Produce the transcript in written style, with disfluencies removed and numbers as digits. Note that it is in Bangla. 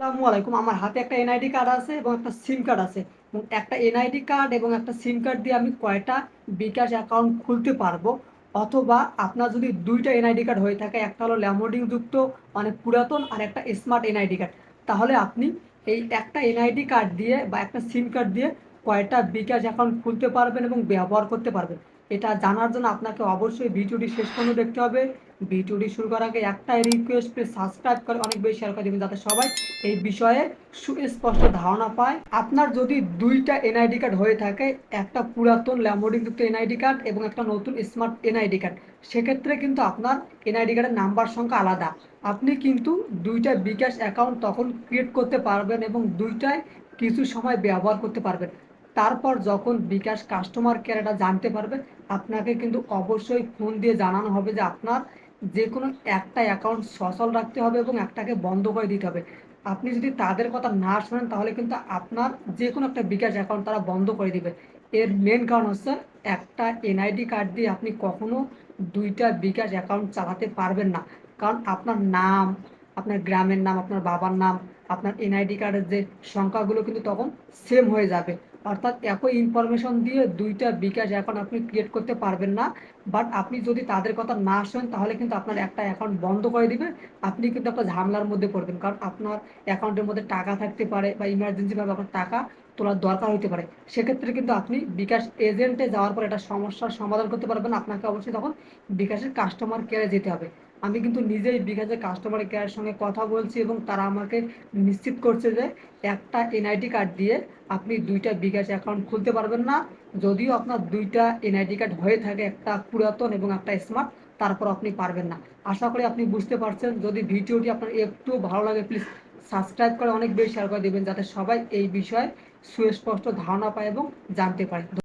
আসসালামু আলাইকুম। আমার হাতে একটা এনআইডি কার্ড আছে এবং একটা সিম কার্ড আছে, এবং একটা এনআইডি কার্ড এবং একটা সিম কার্ড দিয়ে আমি কয়টা বিকাশ অ্যাকাউন্ট খুলতে পারবো? অথবা আপনার যদি দুইটা এনআইডি কার্ড হয়ে থাকে, একটা হলো ল্যামোডিং যুক্ত মানে পুরাতন, আর একটা স্মার্ট এনআইডি কার্ড, তাহলে আপনি এই একটা এনআইডি কার্ড দিয়ে বা একটা সিম কার্ড দিয়ে কয়টা বিকাশ অ্যাকাউন্ট খুলতে পারবেন এবং ব্যবহার করতে পারবেন, এটা জানার জন্য আপনাকে অবশ্যই ভিডিওটি শেষ পর্যন্ত দেখতে হবে। ভিডিওটি শুরু করার আগে একটাই রিকোয়েস্ট, প্লিজ সাবস্ক্রাইব করে অনেক বেশি শেয়ার করে দেবেন যাতে সবাই এই বিষয়ে সুস্পষ্ট ধারণা পায়। আপনার যদি দুইটা এনআইডি কার্ড হয়ে থাকে, একটা পুরাতন ল্যামোডিং যুক্ত এনআইডি কার্ড এবং একটা নতুন স্মার্ট এনআইডি কার্ড, সেক্ষেত্রে কিন্তু আপনার এনআইডি কার্ডের নাম্বার সংখ্যা আলাদা। আপনি কিন্তু দুইটা বিকাশ অ্যাকাউন্ট তখন ক্রিয়েট করতে পারবেন এবং দুইটাই কিছু সময় ব্যবহার করতে পারবেন। তারপর যখন বিকাশ কাস্টমার কেয়ার এটা জানতে পারবে, আপনাকে কিন্তু অবশ্যই ফোন দিয়ে জানানো হবে যে আপনার যে কোনো একটা অ্যাকাউন্ট সচল রাখতে হবে এবং একটাকে বন্ধ করে দিতে হবে। আপনি যদি তাদের কথা না শোনেন তাহলে কিন্তু আপনার যে কোনো একটা বিকাশ অ্যাকাউন্ট তারা বন্ধ করে দিবে। এর মেন কারণ হচ্ছে, একটা এনআইডি কার্ড দিয়ে আপনি কখনো দুইটা বিকাশ অ্যাকাউন্ট চালাতে পারবেন না। কারণ আপনার নাম, আপনার গ্রামের নাম, আপনার বাবার নাম, আপনার এনআইডি কার্ডের যে সংখ্যাগুলো কিন্তু তখন সেম হয়ে যাবে। অর্থাৎ একই ইনফরমেশন দিয়ে দুইটা বিকাশ অ্যাকাউন্ট আপনি ক্রিয়েট করতে পারবেন না। বাট আপনি যদি তাদের কথা না শোনেন তাহলে কিন্তু আপনার একটা অ্যাকাউন্ট বন্ধ করে দিবে। আপনি কিন্তু একটা ঝামেলার মধ্যে পড়বেন, কারণ আপনার অ্যাকাউন্টের মধ্যে টাকা থাকতে পারে বা ইমার্জেন্সিভাবে আপনার টাকা তোলার দরকার হতে পারে। সেক্ষেত্রে কিন্তু আপনি বিকাশ এজেন্টে যাওয়ার পর একটা সমস্যার সমাধান করতে পারবেন। আপনাকে অবশ্যই তখন বিকাশের কাস্টমার কেয়ারে যেতে হবে। আমি কিন্তু নিজেই বিকাশের কাস্টমার কেয়ারের সঙ্গে কথা বলছি এবং তারা আমাকে নিশ্চিত করছে যে একটা এনআইডি কার্ড দিয়ে আপনি দুইটা বিকাশ অ্যাকাউন্ট খুলতে পারবেন না। যদিও আপনার দুইটা এনআইডি কার্ড হয়ে থাকে, একটা পুরাতন এবং একটা স্মার্ট, তারপর আপনি পারবেন না। আশা করি আপনি বুঝতে পারছেন। যদি ভিডিওটি আপনার একটু ভালো লাগে, প্লিজ সাবস্ক্রাইব করে অনেক বেশি শেয়ার করে দেবেন যাতে সবাই এই বিষয়ে সুস্পষ্ট ধারণা পায় এবং জানতে পারে।